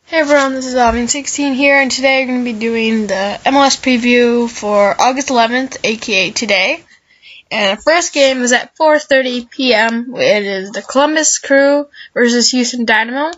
Hey everyone, this is Alvin16 here, and today I'm going to be doing the MLS Preview for August 11th, aka today. And the first game is at 4:30 p.m. It is the Columbus Crew versus Houston Dynamo.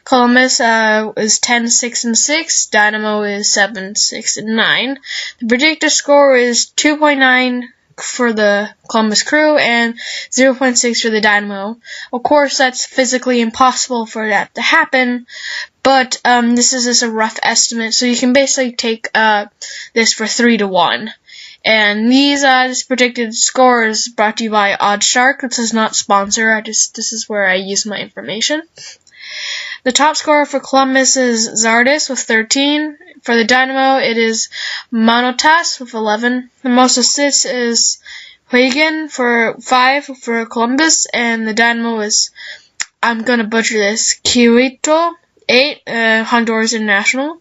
Columbus is 10-6-6. Dynamo is 7-6-9. The predicted score is 2.9 for the Columbus Crew and 0.6 for the Dynamo. Of course, that's physically impossible for that to happen, but this is just a rough estimate, so you can basically take this for 3-1. And this predicted score is brought to you by OddsShark. This is not sponsored. This is where I use my information. The top scorer for Columbus is Zardes with 13. For the Dynamo, it is Manotas with 11. The most assists is Huygen for 5 for Columbus, and the Dynamo is, I'm gonna butcher this, Quito 8, Honduras international.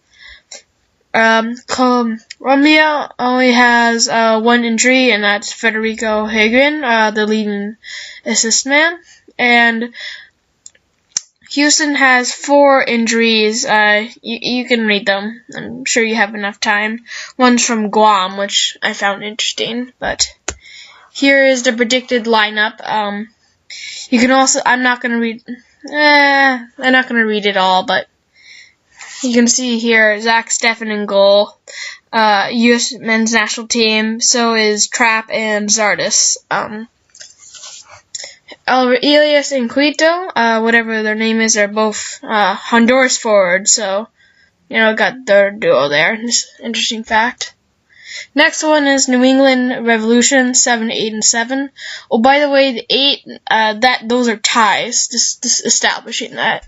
Colombia only has one injury, and that's Federico Huygen, the leading assist man. And Houston has 4 injuries. You can read them. I'm sure you have enough time. One's from Guam, which I found interesting. But here is the predicted lineup. You can also. I'm not gonna read it all, but you can see here Zach Steffen in goal. U.S. men's national team. So is Trapp and Zardes. Elias and Quito, whatever their name is, they're both Honduras forwards, so, got their duo there. Just interesting fact. Next one is New England Revolution, 7-8-7. Oh, by the way, the 8, those are ties, just establishing that.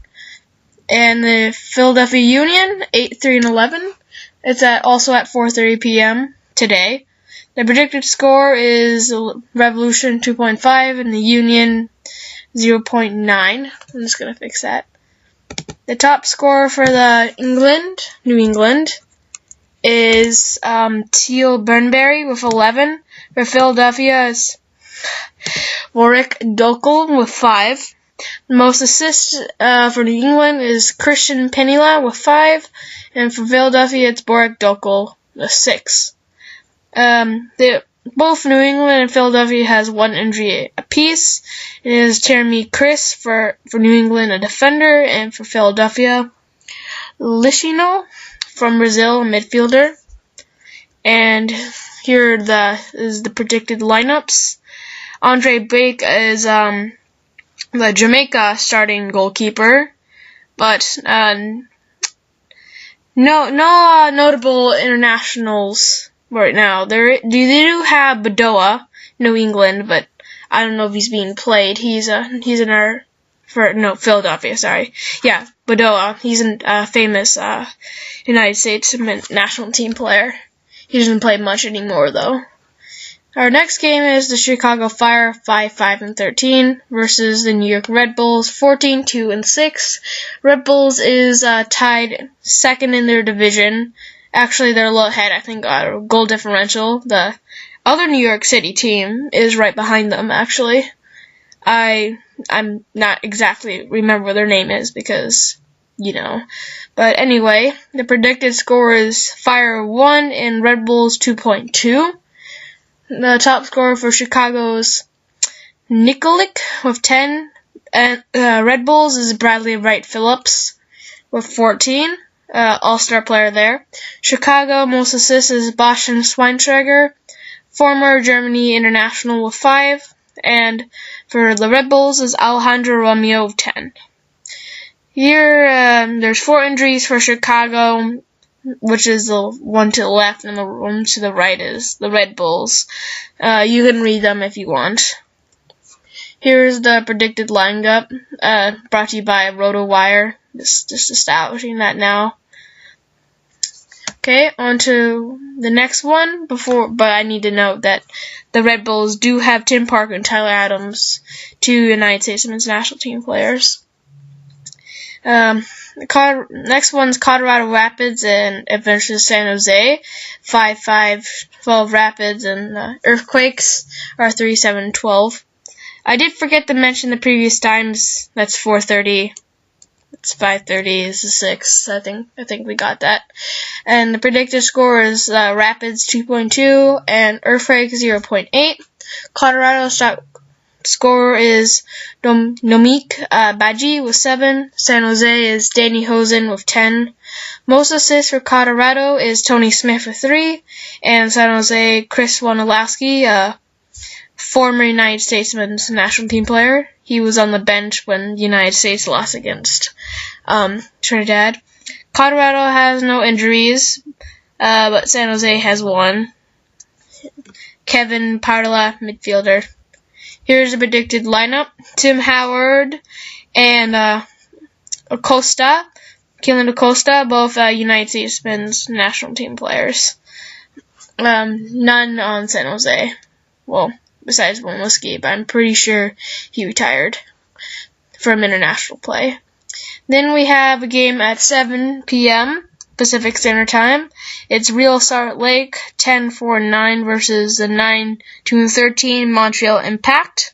And the Philadelphia Union, 8-3-11. It's also at 4:30 p.m. today. The predicted score is Revolution 2.5 and the Union 0.9. I'm just going to fix that. The top scorer for the New England, is Teal Burnberry with 11. For Philadelphia is Warwick Dokel with 5. The most assists for New England is Christian Penila with 5. And for Philadelphia, it's Warwick Dokel with 6. Both New England and Philadelphia has one injury apiece. It is Jeremy Chris for New England, a defender, and for Philadelphia, Lishino from Brazil, a midfielder. And here is the predicted lineups. Andre Bake is the Jamaica starting goalkeeper, but no notable internationals right now. They do have Badoa, New England, but I don't know if he's being played. He's Philadelphia, sorry. Yeah, Badoa. He's a famous United States national team player. He doesn't play much anymore, though. Our next game is the Chicago Fire, 5-5-13, versus the New York Red Bulls, 14-2-6. Red Bulls is tied second in their division. Actually, they're a little ahead, I think, goal differential. The other New York City team is right behind them, actually. I'm not exactly remember what their name is because, But anyway, the predicted score is Fire 1 and Red Bulls 2.2. The top scorer for Chicago's Nikolic with 10. And Red Bulls is Bradley Wright Phillips with 14. All-star player there. Chicago, most assists is Bastian Schweinsteiger, former Germany international with 5. And for the Red Bulls is Alejandro Romeo with 10. Here, there's 4 injuries for Chicago, which is the one to the left, and the one to the right is the Red Bulls. You can read them if you want. Here's the predicted lineup, brought to you by RotoWire. Just establishing that now. Okay, on to the next one. But I need to note that the Red Bulls do have Tim Parker and Tyler Adams, 2 United States men's national team players. Next one's Colorado Rapids and Adventures San Jose, 5-5-12 Rapids, and Earthquakes are 3-7-12. I did forget to mention the previous times. That's 4:30 It's 5:30 is the 6th. I think we got that. And the predicted score is Rapids 2.2 and Earthquake 0.8. Colorado's top scorer is Nomik Baji with 7. San Jose is Danny Hosen with 10. Most assists for Colorado is Tony Smith with 3. And San Jose, Chris Wondolowski, former United States men's national team player. He was on the bench when the United States lost against Trinidad. Colorado has no injuries, but San Jose has one. Kevin Parla, midfielder. Here's the predicted lineup. Tim Howard and Acosta, Keelan Acosta, both United States men's national team players. None on San Jose. Well, besides Woloski, but I'm pretty sure he retired from international play. Then we have a game at 7 p.m. Pacific Standard Time. It's Real Salt Lake 10-4-9 versus the 9-13 Montreal Impact.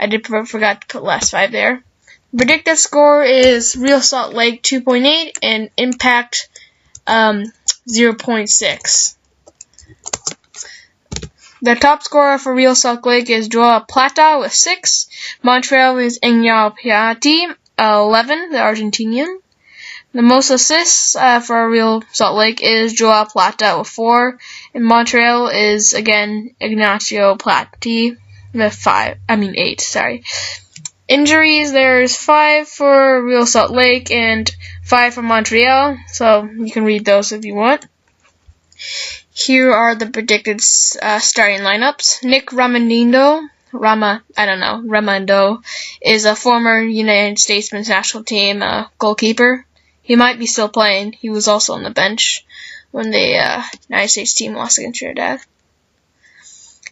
I forgot to put last 5 there. Predicted score is Real Salt Lake 2.8 and Impact 0.6. The top scorer for Real Salt Lake is Joao Plata with 6. Montreal is Engel Piatti, 11, the Argentinian. The most assists for Real Salt Lake is Joao Plata with 4. And Montreal is, again, Ignacio Platti with 8, sorry. Injuries, there's 5 for Real Salt Lake and 5 for Montreal, so you can read those if you want. Here are the predicted starting lineups. Nick Raimondo is a former United States men's national team goalkeeper. He might be still playing. He was also on the bench when the United States team lost against Trinidad.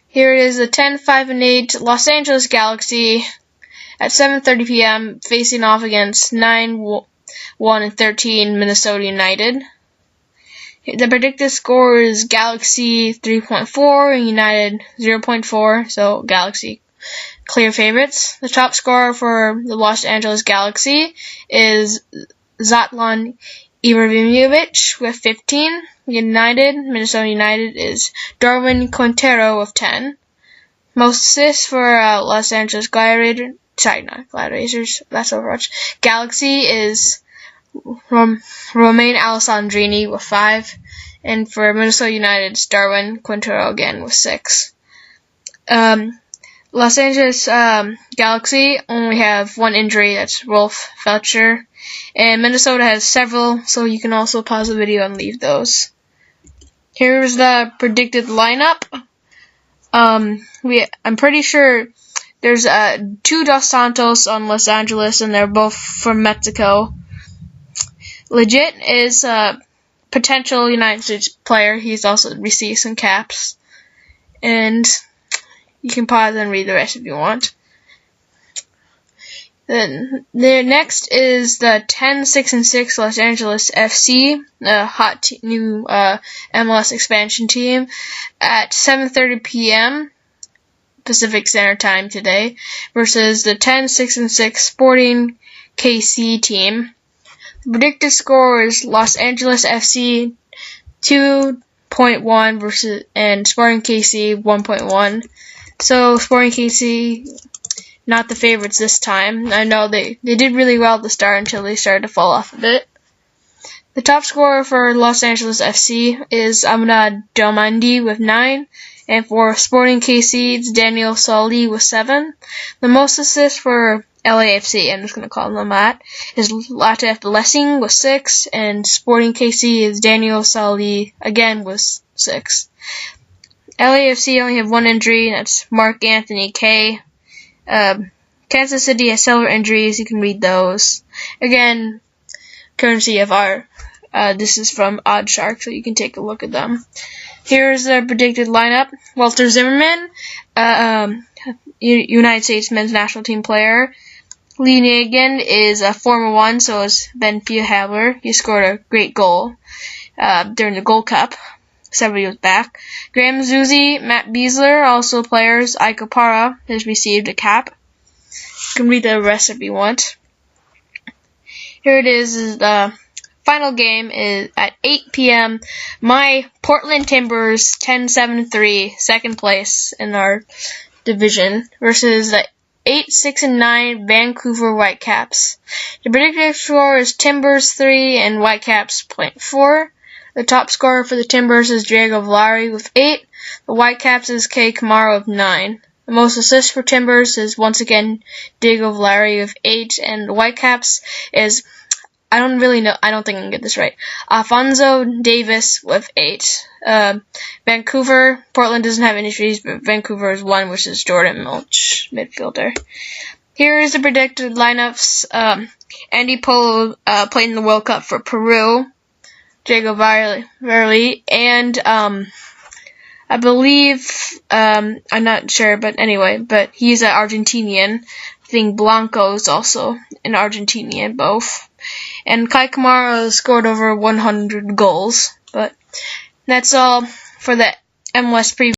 Here it is the 10-5-8 Los Angeles Galaxy at 7:30 p.m. facing off against 9-1-13 Minnesota United. The predicted score is Galaxy 3.4 and United 0.4, so Galaxy clear favorites. The top scorer for the Los Angeles Galaxy is Zlatan Ibrahimovic with 15. Minnesota United is Darwin Quintero with 10. Most assists for Los Angeles Gladiators, that's Overwatch. Galaxy is Romain Alessandrini with 5, and for Minnesota United, it's Darwin Quintero again with 6. Los Angeles Galaxy only have one injury, that's Rolf Felcher, and Minnesota has several, so you can also pause the video and leave those. Here's the predicted lineup. I'm pretty sure there's 2 Dos Santos on Los Angeles, and they're both from Mexico. Legit is a potential United States player. He's also received some caps. And you can pause and read the rest if you want. Then next is the 10-6-6 Los Angeles FC, a hot new MLS expansion team, at 7:30 p.m. Pacific Standard Time today versus the 10-6-6 Sporting KC team. The predicted score is Los Angeles FC 2.1 versus and Sporting KC 1.1. So Sporting KC not the favorites this time. I know they did really well at the start until they started to fall off a bit. The top scorer for Los Angeles FC is Amina Delmandi with 9. And for Sporting KC, it's Daniel Solly with 7. The most assists for LAFC, I'm just going to call them that, is Latif Blessing with 6, and Sporting KC is Daniel Solly, again with 6. LAFC only have one injury, and that's Mark Anthony K. Kansas City has several injuries, you can read those. Again, courtesy of this is from Oddshark, so you can take a look at them. Here's the predicted lineup. Walter Zimmerman, United States men's national team player. Lee Nagan is a former one, so is Ben Fiehaler. He scored a great goal during the Gold Cup several years back. Graham Zuzi, Matt Beasler, also players. Ike Opara has received a cap. You can read the rest if you want. here it is the final game is at 8 p.m. My Portland Timbers 10-7-3, second place in our division, versus the 8-6-9 Vancouver Whitecaps. The predicted score is Timbers 3 and Whitecaps 0.4. The top scorer for the Timbers is Diego Vlari with 8. The Whitecaps is Kei Kamara with 9. The most assists for Timbers is once again Diego Vlari with 8, and the Whitecaps is, I don't really know, I don't think I can get this right, Alfonso Davis with 8. Vancouver, Portland doesn't have injuries, but Vancouver is 1, which is Jordan Milch, midfielder. Here is the predicted lineups. Andy Polo played in the World Cup for Peru. Diego Varley, and I believe, I'm not sure, but anyway, but he's an Argentinian. I think Blanco is also an Argentinian, both. And Kei Kamara scored over 100 goals. But that's all for the MLS Preview.